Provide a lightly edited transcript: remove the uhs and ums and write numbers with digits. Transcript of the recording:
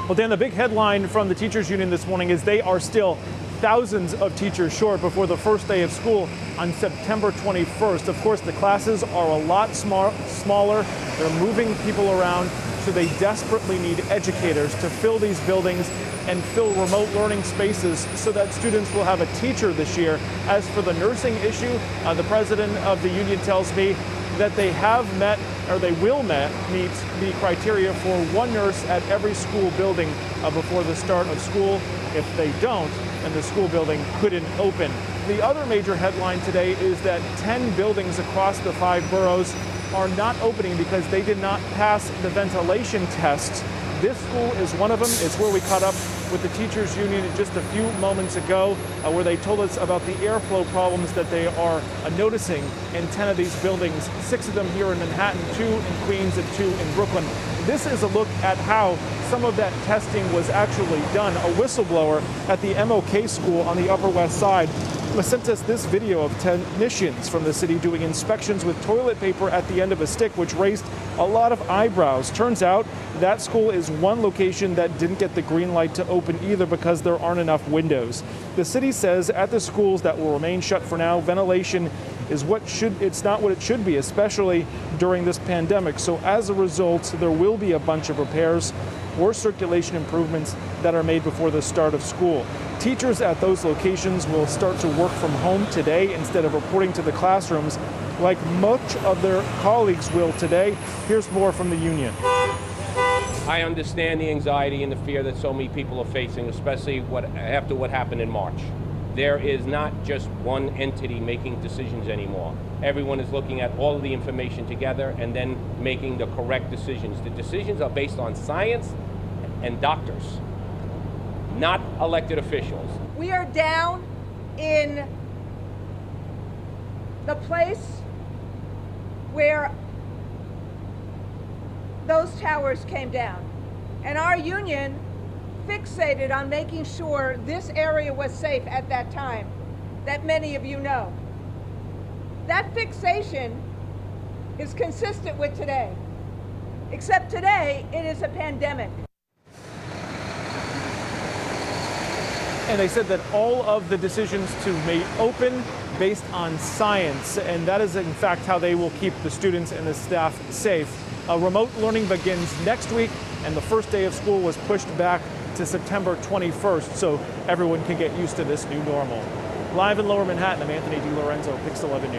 Well, Dan, the big headline from the teachers union this morning is they are still thousands of teachers short before the first day of school on September 21st. Of course, the classes are a lot smaller. They're moving people around, so they desperately need educators to fill these buildings and fill remote learning spaces so that students will have a teacher this year. As for the nursing issue, the president of the union tells me that they have met, or they will meet the criteria for one nurse at every school building before the start of school. If they don't, then the school building couldn't open. The other major headline today is that 10 buildings across the 5 boroughs are not opening because they did not pass the ventilation tests. This school is one of them. It's where we caught up with the teachers union just a few moments ago, where they told us about the airflow problems that they are noticing in 10 of these buildings, 6 of them here in Manhattan, 2 in Queens, and 2 in Brooklyn. This is a look at how some of that testing was actually done. A whistleblower at the MOK school on the Upper West Side sent us this video of technicians from the city doing inspections with toilet paper at the end of a stick, which raised a lot of eyebrows. Turns out that school is one location that didn't get the green light to open either because there aren't enough windows. The city says at the schools that will remain shut for now, ventilation is it's not what it should be, especially during this pandemic. So as a result, there will be a bunch of repairs or circulation improvements that are made before the start of school. Teachers at those locations will start to work from home today instead of reporting to the classrooms like much of their colleagues will today. Here's more from the union. I understand the anxiety and the fear that so many people are facing, especially after what happened in March. There is not just one entity making decisions anymore. Everyone is looking at all of the information together and then making the correct decisions. The decisions are based on science and doctors, not elected officials. We are down in the place where those towers came down, and our union fixated on making sure this area was safe at that time, that many of you know. That fixation is consistent with today, except today it is a pandemic. And they said that all of the decisions to may open based on science, and that is in fact how they will keep the students and the staff safe. Remote learning begins next week, and the first day of school was pushed back to September 21st, so everyone can get used to this new normal. Live in Lower Manhattan, I'm Anthony DiLorenzo, Pix 11 News.